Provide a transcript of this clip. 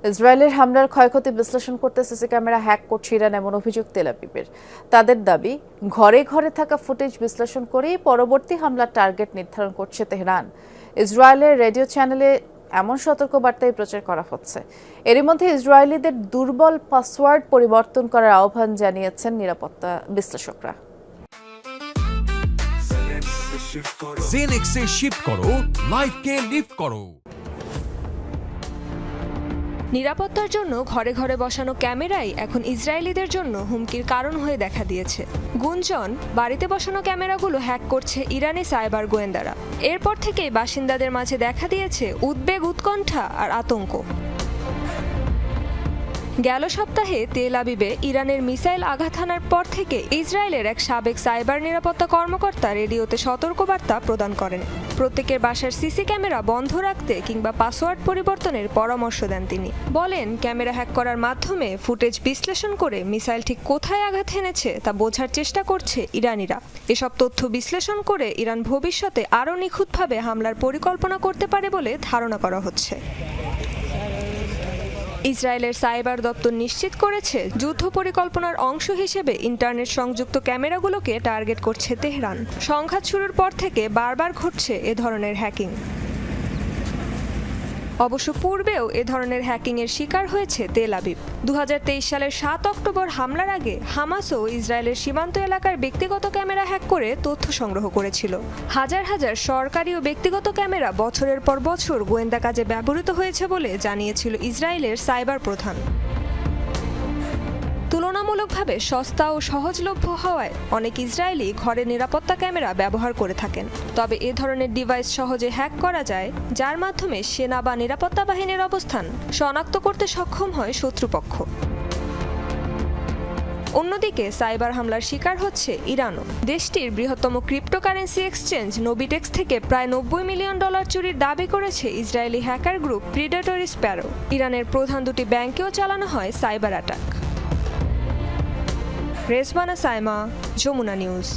ইসরায়েলের হামলার ক্ষয়ক্ষতি বিশ্লেষণ করতে সিসি ক্যামেরা হ্যাক করছে ইরান এমন অভিযোগ তেল আবিবের। তাদের দাবি, ঘরে ঘরে থাকা ফুটেজ বিশ্লেষণ করেই পরবর্তী হামলার টার্গেট নির্ধারণ করছে তেহরান। ইসরায়েলের রেডিও চ্যানেলে এমন সতর্কবার্তাই প্রচার করা হচ্ছে। এরই মধ্যে ইসরায়েলিদের দুর্বল পাসওয়ার্ড পরিবর্তন করার আহ্বান জানিয়েছেন নিরাপত্তা বিশ্লেষকরা। জেনেক্সে শিফট করো, লাইফকে লিফট করো। নিরাপত্তার জন্য ঘরে ঘরে বসানো ক্যামেরাই এখন ইসরায়েলিদের জন্য হুমকির কারণ হয়ে দেখা দিয়েছে। গুঞ্জন, বাড়িতে বসানো ক্যামেরাগুলো হ্যাক করছে ইরানি সাইবার গোয়েন্দারা। এরপর থেকেই বাসিন্দাদের মাঝে দেখা দিয়েছে উদ্বেগ, উৎকণ্ঠা আর আতঙ্ক। গেল সপ্তাহে তেল আবিবে ইরানের মিসাইল আঘাত হানার পর থেকে ইসরায়েলের এক সাবেক সাইবার নিরাপত্তা কর্মকর্তা রেডিওতে সতর্কবার্তা প্রদান করেন। প্রত্যেকের বাসার সিসি ক্যামেরা বন্ধ রাখতে কিংবা পাসওয়ার্ড পরিবর্তনের পরামর্শ দেন তিনি। বলেন, ক্যামেরা হ্যাক করার মাধ্যমে ফুটেজ বিশ্লেষণ করে মিসাইল ঠিক কোথায় আঘাত হেনেছে তা বোঝার চেষ্টা করছে ইরানিরা। এসব তথ্য বিশ্লেষণ করে ইরান ভবিষ্যতে আরও নিখুঁতভাবে হামলার পরিকল্পনা করতে পারে বলে ধারণা করা হচ্ছে। ইসরায়েলের সাইবার দপ্তর নিশ্চিত করেছে, যুদ্ধ পরিকল্পনার অংশ হিসেবে ইন্টারনেট সংযুক্ত ক্যামেরাগুলোকে টার্গেট করছে তেহরান। সংঘাত শুরুর পর থেকে বারবার ঘটছে এ ধরনের হ্যাকিং। অবশ্য পূর্বেও এ ধরনের হ্যাকিংয়ের শিকার হয়েছে তেল আবিব। 2023 সালের 7 অক্টোবর হামলার আগে হামাসও ইসরায়েলের সীমান্ত এলাকার ব্যক্তিগত ক্যামেরা হ্যাক করে তথ্য সংগ্রহ করেছিল। হাজার হাজার সরকারি ও ব্যক্তিগত ক্যামেরা বছরের পর বছর গোয়েন্দা কাজে ব্যবহৃত হয়েছে বলে জানিয়েছিল ইসরায়েলের সাইবার প্রধান। তুলনামূলকভাবে সস্তা ও সহজলভ্য হওয়ায় অনেক ইসরায়েলি ঘরে নিরাপত্তা ক্যামেরা ব্যবহার করে থাকেন। তবে এ ধরনের ডিভাইস সহজে হ্যাক করা যায়, যার মাধ্যমে সেনা বা নিরাপত্তা বাহিনীর অবস্থান শনাক্ত করতে সক্ষম হয় শত্রুপক্ষ। অন্যদিকে সাইবার হামলার শিকার হচ্ছে ইরানও। দেশটির বৃহত্তম ক্রিপ্টোকারেন্সি এক্সচেঞ্জ নোবিটেক্স থেকে প্রায় $90 মিলিয়ন চুরির দাবি করেছে Israeli hacker group predatory sparrow. ইরানের প্রধান দুটি ব্যাংকেও চালানো হয় cyber attack. Rezwana Saima, Jamuna news.